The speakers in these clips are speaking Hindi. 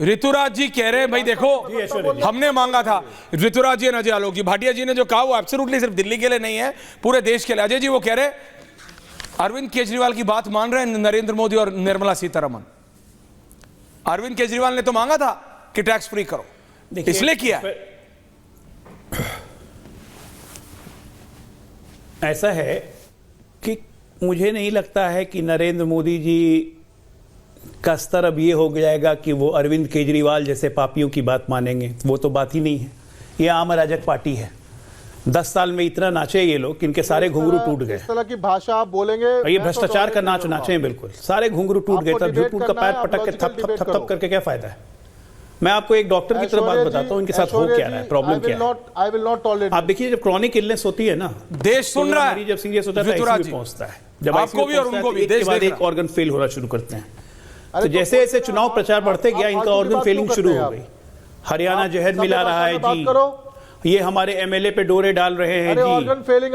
ऋतुराज जी कह रहे हैं भाई देखो हमने मांगा था, ऋतुराज जी और अजय आलोक जी, भाटिया जी ने जो कहा वो एब्सोल्युटली सिर्फ दिल्ली के लिए नहीं है, पूरे देश के लिए। अजय जी वो कह रहे अरविंद केजरीवाल की बात मान रहे हैं नरेंद्र मोदी और निर्मला सीतारमन। अरविंद केजरीवाल ने तो मांगा था कि टैक्स फ्री करो, इसलिए किया। ऐसा है कि मुझे नहीं लगता है कि नरेंद्र मोदी जी का स्तर अब ये हो जाएगा कि वो अरविंद केजरीवाल जैसे पापियों की बात मानेंगे। वो तो बात ही नहीं है। ये आम अराजक पार्टी है। 10 साल में इतना नाचे ये लोग कि इनके सारे घुंघरू टूट गए। इस तरह की भाषा आप बोलेंगे, ये भ्रष्टाचार का नाच नाचे हैं बिल्कुल। सारे घुंघरू टूट गए। तब झूठ का पैर पटक के थप थप थप थप करके क्या फायदा है। मैं आपको एक डॉक्टर की तरह बात बताता हूँ, इनके साथ हो क्या रहा है, प्रॉब्लम क्या है। आप देखिए जब क्रॉनिक इलनेस होती है ना, देश सुन रहा है, जब सीरियस होता है आईसीयू पहुंचता है, जब आपको भी और उनको भी एक के बाद एक ऑर्गन फेल होना शुरू करते हैं। तो जैसे जैसे चुनाव प्रचार बढ़ते गया, इनका ऑर्गन फेलिंग शुरू हो गई। हरियाणा जहर मिला रहा है जी, ये हमारे एमएलए पे डोरे डाल रहे हैं जी,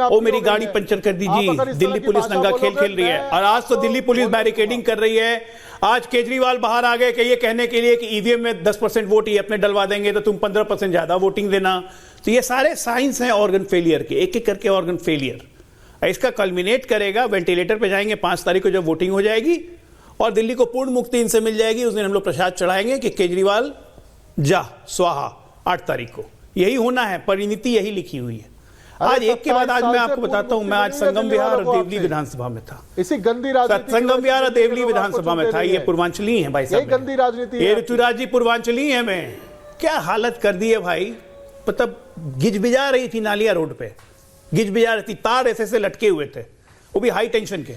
ओ मेरी गाड़ी पंचर कर दी जी। दिल्ली पुलिस नंगा खेल खेल रही है। और आज तो दिल्ली पुलिस बैरिकेडिंग कर रही है। आज केजरीवाल बाहर आ गए कि ये कहने के लिए कि ईवीएम में 10% वोट ही अपने डलवा देंगे तो तुम 15% ज्यादा वोटिंग देना। तो ये सारे साइंस हैं ऑर्गन फेलियर के, एक एक करके ऑर्गन फेलियर। इसका कल्मिनेट करेगा, वेंटिलेटर पे जाएंगे 5 तारीख को जब वोटिंग हो जाएगी और दिल्ली को पूर्ण मुक्ति इनसे मिल जाएगी। उस दिन हम लोग प्रसाद चढ़ाएंगे कि केजरीवाल जा स्वाहा 8 तारीख को। यही होना है, परिणति यही लिखी हुई है। आज एक के बाद आज मैं आपको बताता हूं, मैं आज संगम विहार और देवली विधानसभा में था। इसी गंदी राजनीति, संगम विहार और देवली विधानसभा में था। ये पूर्वांचली है भाई साहब, गंदी राजनीति। ये ऋतुराज जी पूर्वांचली है। मैं क्या हालत कर दी है भाई, मतलब गिजबिजा रही थी नालिया रोड पे, गिजबिजा रही थी। तार ऐसे लटके हुए थे, वो भी हाई टेंशन के।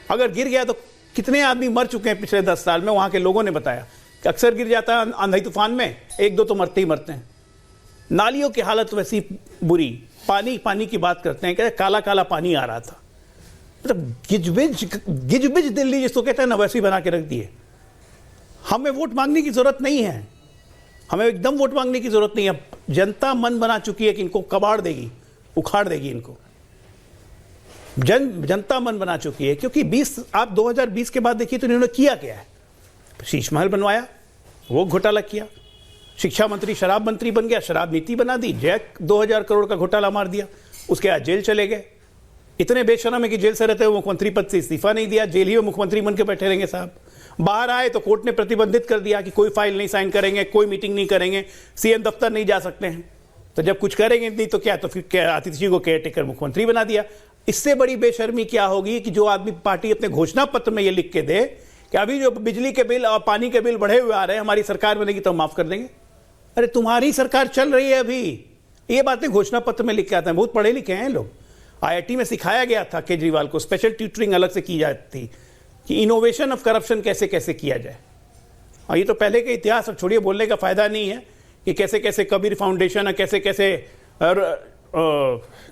अगर गिर गया तो कितने आदमी मर चुके हैं पिछले 10 साल में, वहां के लोगों ने बताया कि अक्सर गिर जाता है आंधी तूफान में, 1-2 तो मरते ही मरते हैं। नालियों की हालत वैसी बुरी। पानी की बात करते हैं, कहते काला काला पानी आ रहा था। मतलब गिजबिज दिल्ली जिसको कहते हैं ना, वैसी बना के रख दिए। हमें वोट मांगने की जरूरत नहीं है, हमें एकदम वोट मांगने की जरूरत नहीं है। जनता मन बना चुकी है कि इनको कबाड़ देगी, उखाड़ देगी इनको। जनता मन बना चुकी है, क्योंकि आप 2020 के बाद देखिए तो इन्होंने किया क्या है। शीश महल बनवाया, वो घोटाला किया। शिक्षा मंत्री शराब मंत्री बन गया, शराब नीति बना दी, जैक 2000 करोड़ का घोटाला मार दिया। उसके बाद जेल चले गए। इतने बेशरम है कि जेल से रहते हुए मुख्यमंत्री पद से इस्तीफा नहीं दिया, जेल ही में मुख्यमंत्री बन के बैठे रहेंगे साहब। बाहर आए तो कोर्ट ने प्रतिबंधित कर दिया कि कोई फाइल नहीं साइन करेंगे, कोई मीटिंग नहीं करेंगे, सीएम दफ्तर नहीं जा सकते हैं। तो जब कुछ करेंगे नहीं तो क्या, तो फिर आतिश जी को केयर टेकर मुख्यमंत्री बना दिया। इससे बड़ी बेशर्मी क्या होगी कि जो आदमी पार्टी अपने घोषणा पत्र में ये लिख के दे कि अभी जो बिजली के बिल और पानी के बिल बढ़े हुए आ रहे हैं, हमारी सरकार बनेगी तो माफ कर देंगे। अरे तुम्हारी सरकार चल रही है अभी, ये बातें घोषणा पत्र में लिख के आते हैं। बहुत पढ़े लिखे हैं लोग। आईआईटी में सिखाया गया था केजरीवाल को, स्पेशल ट्यूटरिंग अलग से की जाती थी कि इनोवेशन ऑफ करप्शन कैसे कैसे किया जाए। और ये तो पहले के इतिहास, अब छोड़िए, बोलने का फायदा नहीं है कि कैसे कैसे कबीर फाउंडेशन है, कैसे कैसे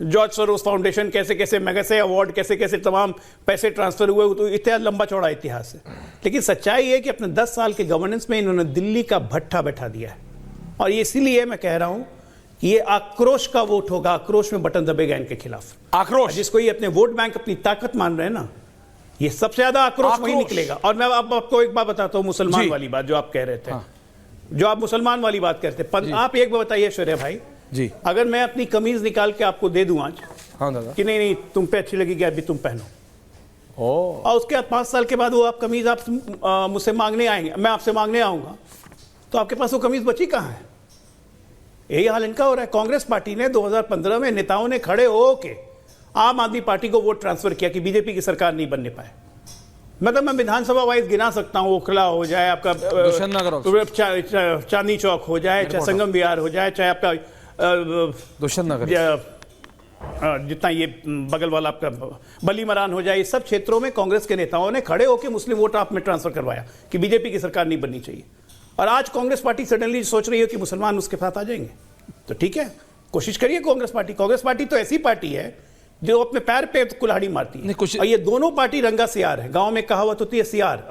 जॉर्ज सोरोस फाउंडेशन, कैसे कैसे मैगसेसे अवार्ड, कैसे कैसे तमाम पैसे ट्रांसफर हुए। तो इतिहास लंबा चौड़ा इतिहास है। लेकिन सच्चाई है कि अपने 10 साल के गवर्नेंस में इन्होंने दिल्ली का भट्ठा बैठा दिया है। और इसीलिए मैं कह रहा हूं कि ये आक्रोश का वोट होगा। आक्रोश में बटन दबेगा इनके खिलाफ। आक्रोश, जिसको ये अपने वोट बैंक अपनी ताकत मान रहे हैं ना, ये सबसे ज्यादा आक्रोश वही निकलेगा। और मैं अब आपको एक बात बताता हूं, मुसलमान वाली बात जो आप कह रहे थे। जो आप मुसलमान वाली बात करते हैं, आप एक बात बताइए शौर्य भाई जी, अगर मैं अपनी कमीज निकाल के आपको दे दूं आज, हाँ दादा, कि नहीं तुम पे अच्छी लगेगी, अभी तुम पहनो, और उसके बाद 5 साल के बाद वो आप कमीज आप मुझसे मांगने आएंगे, मैं आपसे मांगने आऊंगा, तो आपके पास वो कमीज बची कहां है? यही हाल इनका हो रहा है। कांग्रेस पार्टी ने 2015 में नेताओं ने खड़े होके आम आदमी पार्टी को वोट ट्रांसफर किया कि बीजेपी की सरकार नहीं बनने पाए। मतलब मैं विधानसभा वाइज गिना सकता हूँ, ओखला हो जाए, आपका चांदनी चौक हो जाए, चाहे संगम विहार हो जाए, चाहे आपका दुष्यंत नगर, जितना ये बगल वाला आपका बली मरान हो जाए, इस सब क्षेत्रों में कांग्रेस के नेताओं ने खड़े होकर मुस्लिम वोट आप में ट्रांसफर करवाया कि बीजेपी की सरकार नहीं बननी चाहिए। और आज कांग्रेस पार्टी सडनली सोच रही है कि मुसलमान उसके साथ आ जाएंगे। तो ठीक है, कोशिश करिए कांग्रेस पार्टी तो ऐसी पार्टी है जो अपने पैर पे कुल्हाड़ी मारती है। और ये दोनों पार्टी रंगा सियार है। गांव में कहावत होती है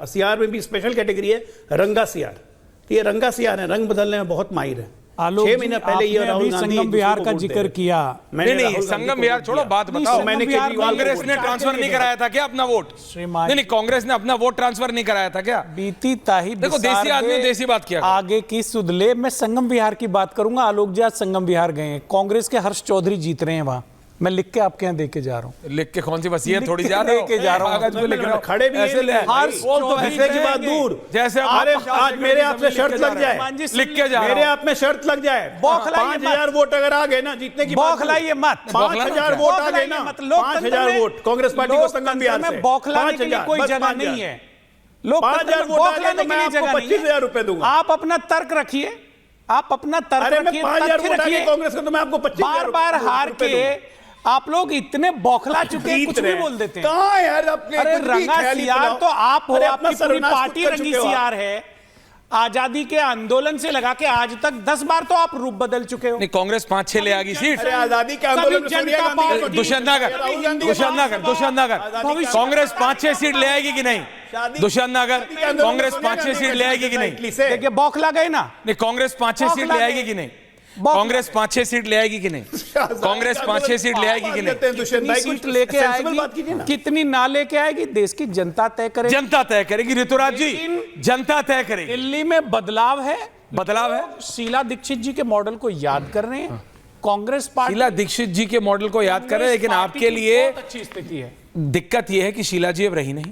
सियार में भी स्पेशल कैटेगरी है रंगा सियार। ये रंगा सियार है, रंग बदलने में बहुत माहिर है। आलोक 6 जी, महीना पहले ये आपने राहुल अभी गांधी संगम एक विहार दूसरे का को वोट जिक्र दे किया। मैंने नहीं राहुल गांधी संगम को विहार वोट छोड़ो, दिया। बात बताओ। मैंने संगम विहार केजरीवाल को में कांग्रेस ने वोट ट्रांसफर नहीं देगा। कराया था क्या अपना वोट? श्रीमान नहीं कांग्रेस ने अपना वोट ट्रांसफर नहीं कराया था क्या? बीती ताही देखो, देसी बिसार आदमी दे, देसी बात किया करो। आगे की सुधले। मैं संगम विहार की बात करूंगा। आलोक जी आज संगम विहार गए हैं, कांग्रेस के हर्ष चौधरी जीत रहे हैं वहां। मैं लिख के आपके यहाँ दे के जा रहा हूँ। लिख के कौन सी वसीयत लिख थोड़ी के जा रहे हो? लेके जा रहा हूं। कागज पे लिख रहा हूं। खड़े भी ऐसे हैं, ले हर्ष वो तो चौधरी पैसे की बात कहेंगे। दूर। जैसे अरे आज मेरे आप में शर्त लग जाए, मान जी सुन लिख के जा मेरे रहा हूं। आप में शर्त लग जाए, बौखलाइए 5000 वोट अगर आ गए ना जीतने की बात बौखलाइए मत। 5000 वोट आ गए ना, 5000 वोट कांग्रेस पार्टी को संगम बिहार से। बौखलाने के लिए कोई बस जगह 5000। नहीं है। लोकतंत्र 5000 में वोट आ गए बौखलाने तो के मैं लिए आपको जगह नहीं है। 25,000 रुपए दूंगा। आप अपना तर्क रखिए, आप अपना तर्क अरे मैं रखिए, 5000 तथ्य वोट आ गए रखिए। कांग्रेस को तो मैं आपको 25,000 बार बार हार के आप लोग इतने बौखला चुके हैं, कुछ भी बोल देते हैं। कहां यार अपने अरे कुछ भी रंगा ख्याली सियार बनाओ। तो आप हो, अरे आपकी अपना पूरी सर्वनाश पार्टी कर रंगी चुके हो आप। सियार है। आजादी के आंदोलन से लगा के आज तक 10 बार तो आप रूप बदल चुके हो। नहीं कांग्रेस 5-6 ले आएगी सीट। अरे आजादी के आंदोलन में जनता सोनिया गांधी पार्टी- को दी। दुष्यंत नगर, राहुल गांधी दुष्यंत नगर, दुष्यंत नगर। आजादी का- कांग्रेस 5-6 सीट ले आएगी कि नहीं? दुष्यंत नगर कांग्रेस 5-6 सीट ले आएगी कि नहीं? देखिए बौखला गए ना। नहीं कांग्रेस 5-6 सीट ले आएगी कि नहीं? कांग्रेस 5-6 सीट ले आएगी कि नहीं? कांग्रेस 5-6 सीट ले आएगी कि नहीं? कितनी सीट लेके आएगी, कितनी ना लेके आएगी, देश की जनता तय करेगी। जनता तय करेगी ऋतुराज जी, लेकिन जनता तय करेगी। दिल्ली में बदलाव है, बदलाव है। शीला दीक्षित जी के मॉडल को याद कर रहे हैं। कांग्रेस पार्टी शीला दीक्षित जी के मॉडल को याद करें, लेकिन कांग्रेस आपके पार्टी की लिए बहुत अच्छी स्थिति है। दिक्कत यह है कि शीला जी अब रही नहीं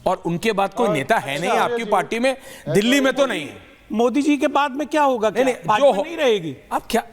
और उनके बाद कोई नेता है नहीं आपकी पार्टी में, दिल्ली में तो नहीं है। मोदी जी के बाद में क्या होगा? क्या नहीं, भाजपा जो हो- नहीं रहेगी?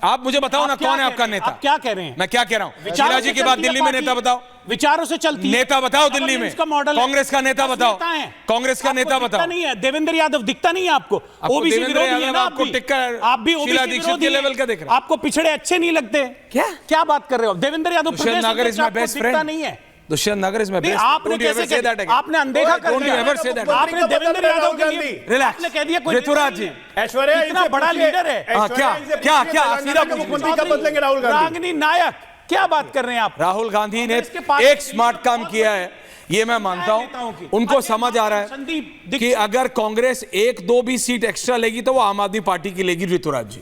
आप मुझे बताओ ना आप क्या कौन है कह आपका रहे हैं? नेता? आप क्या कह रहे हैं? मैं क्या कह रहा हूं? विचारों शीला से जी के बाद चलती है दिल्ली में पार्टी। नेता बताओ, विचारों से चलती है। नेता बताओ दिल्ली में। Governance का मॉडल है। कांग्रेस का नेता बताओ, नेता है। कांग्रेस का आपको नेता दिखता बताओ। नहीं है देवेंद्र यादव? दिखता नहीं है आपको? ओबीसी देवेंद्र विरोधी है यादव ना आप आपको भी? टिक्कर आप भी शीला ओबीसी दीक्षित विरोधी के हैं। लेवल का दिख रहा है। आपको पिछड़े अच्छे नहीं लगते? क्या बात कर रहे हो? देवेंद्र यादव दुष्यंत प्रदेश नगर इज अध्यक्ष माय आपको बेस्ट दिखता फ्रेंड। नहीं है? दुष्यंत नगर इज माय नहीं, बेस्ट। आपने कैसे कह दिया? आपने अनदेखा कर Don't you दिया। ever say that. आपने देवेंद्र यादव के लिए Relax. आपने कह दिया कोई ऋतुराज जी, ऐश्वर्या इतना इनसे बड़ा पूछिए- लीडर है। हाँ, ऐश्वर्या क्या- इनसे क्या- पूछिए क्या? तेलंगाना सीधा के पूछिए। मुख्यमंत्री कब बदलेंगे राहुल गांधी? रागनी नायक, क्या बात कर रहे हैं आप? राहुल गांधी ने कांग्रेस के पास एक स्मार्ट काम किया है, ये मैं मानता नेताओं की। हूं। उनको समझ आ रहा है संदीप कि दीक्षित अगर कांग्रेस 1-2 भी सीट एक्स्ट्रा लेगी तो वो आम आदमी पार्टी की लेगी ऋतुराज जी।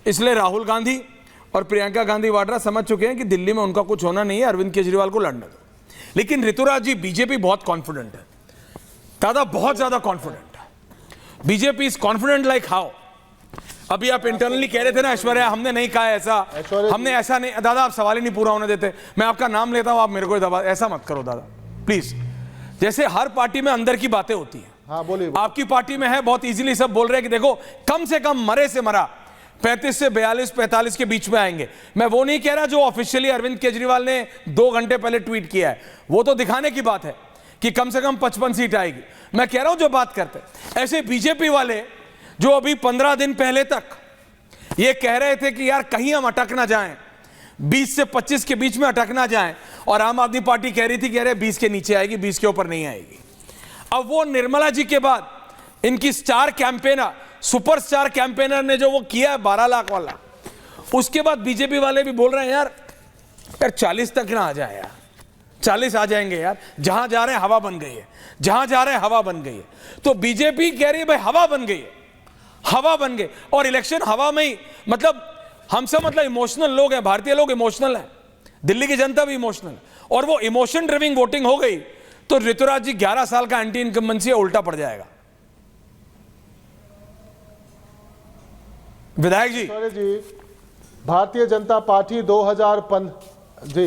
इसलिए राहुल गांधी और प्रियंका गांधी वाड्रा समझ चुके हैं कि दिल्ली में उनका कुछ होना नहीं है, अरविंद केजरीवाल को लड़ने दो। लेकिन ऋतुराज जी, बीजेपी बहुत कॉन्फिडेंट है, दादा बहुत ज्यादा कॉन्फिडेंट है। BJP is confident like how? अभी आप इंटरनली कह रहे थे ना ऐश्वर्या, हमने नहीं कहा ऐसा, हमने ऐसा नहीं। दादा आप सवाल ही नहीं पूरा होने देते, मैं आपका नाम लेता हूं, आप मेरे को दबा, ऐसा मत करो दादा प्लीज। जैसे हर पार्टी में अंदर की बातें होती हैं, हाँ बोलिए। आपकी पार्टी में है, बहुत इजीली सब बोल रहे हैं कि देखो कम से कम मरे से मरा 35 से 42-45 के बीच में आएंगे। मैं वो नहीं कह रहा जो ऑफिशियली अरविंद केजरीवाल ने 2 घंटे पहले ट्वीट किया है, वो तो दिखाने की बात है कि कम से कम 55 सीट आएगी। मैं कह रहा हूं जो बात करते ऐसे बीजेपी वाले जो अभी 15 दिन पहले तक ये कह रहे थे कि यार कहीं हम अटक ना जाएं, 20 से 25 के बीच में अटक ना जाएं, और आम आदमी पार्टी कह रही थी कि अरे 20 के नीचे आएगी, 20 के ऊपर नहीं आएगी। अब वो निर्मला जी के बाद इनकी स्टार कैंपेनर, सुपरस्टार कैंपेनर ने जो वो किया है 12 लाख वाला, उसके बाद बीजेपी वाले भी बोल रहे हैं यार 40 तक ना आ जाए यार, 40 आ जाएंगे यार, जहां जा रहे हैं हवा बन गई है, जहां जा रहे हैं हवा बन गई है। तो बीजेपी कह रही है भाई हवा बन गई है, हवा बन गई, और इलेक्शन हवा में ही, मतलब हम सब मतलब इमोशनल लोग हैं, भारतीय लोग इमोशनल हैं, दिल्ली की जनता भी इमोशनल है, और वो इमोशन ड्रिविंग वोटिंग हो गई तो ऋतुराज जी 11 साल का एंटी इनकम्बेंसी उल्टा पड़ जाएगा। विधायक जी, ऐश्वर्या जी, भारतीय जनता पार्टी 2015 जी,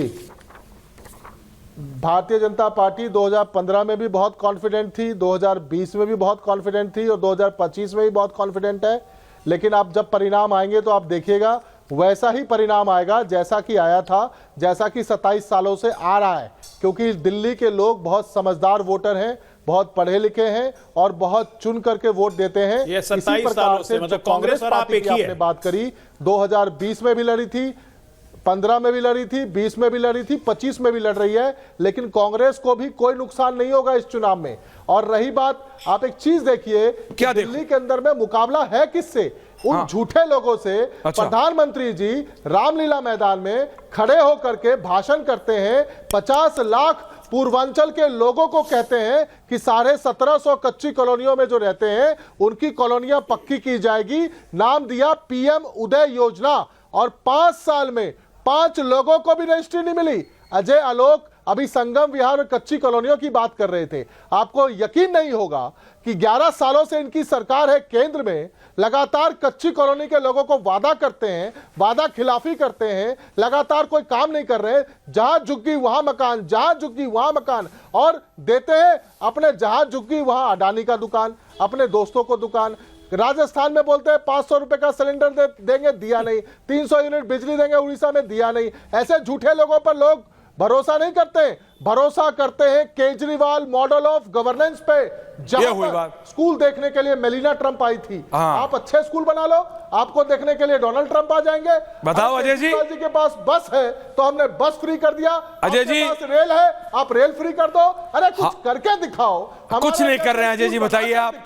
भारतीय जनता पार्टी 2015 में भी बहुत कॉन्फिडेंट थी, 2020 में भी बहुत कॉन्फिडेंट थी और 2025 में भी बहुत कॉन्फिडेंट है। लेकिन अब जब परिणाम आएंगे तो आप देखिएगा वैसा ही परिणाम आएगा जैसा कि आया था, जैसा कि 27 सालों से आ रहा है, क्योंकि दिल्ली के लोग बहुत समझदार वोटर हैं, बहुत पढ़े लिखे हैं और बहुत चुन करके वोट देते हैं। ये इसी 27 प्रकार सालों से, मतलब कांग्रेस और आप पार्टी एक की ही है। आपने बात करी, 2020 में भी लड़ी थी, 15 में भी लड़ी थी, 20 में भी लड़ी थी, 25 में भी लड़ रही है, लेकिन कांग्रेस को भी कोई नुकसान नहीं होगा इस चुनाव में। और रही बात, आप एक चीज देखिए, क्या दिल्ली के अंदर में मुकाबला है किससे? उन झूठे लोगों से। अच्छा। प्रधानमंत्री जी रामलीला मैदान में खड़े होकर के भाषण करते हैं, 50 लाख पूर्वांचल के लोगों को कहते हैं कि 1750 कच्ची कॉलोनियों में जो रहते हैं उनकी कॉलोनियां पक्की की जाएगी। नाम दिया पीएम उदय योजना, और 5 साल में 5 लोगों को भी रजिस्ट्री नहीं मिली। अजय आलोक अभी संगम विहार और कच्ची कॉलोनियों की बात कर रहे थे। आपको यकीन नहीं होगा कि 11 सालों से इनकी सरकार है केंद्र में, लगातार कच्ची कॉलोनी के लोगों को वादा करते हैं, वादा खिलाफी करते हैं, लगातार कोई काम नहीं कर रहे। जहां झुग्गी वहां मकान, जहां झुग्गी वहां मकान, और देते हैं अपने जहां झुग्गी वहां अडानी का दुकान, अपने दोस्तों को दुकान। राजस्थान में बोलते हैं 500 रुपए का सिलेंडर देंगे, दिया नहीं। 300 यूनिट बिजली देंगे, उड़ीसा में दिया नहीं। ऐसे झूठे लोगों पर लोग भरोसा नहीं करते, भरोसा करते हैं केजरीवाल मॉडल ऑफ गवर्नेंस पे। ये हुई बात। स्कूल देखने के लिए मेलिना ट्रंप आई थी। आप अच्छे स्कूल बना लो, आपको देखने के लिए डोनाल्ड ट्रंप आ जाएंगे। बताओ अजय जी। केजरीवाल जी के पास बस है तो हमने बस फ्री कर दिया। अजय जी। आपके पास रेल है, आप रेल फ्री कर दो। अरे कुछ करके दिखाओ। कुछ नहीं कर रहे हैं अजय जी, बताइए आप।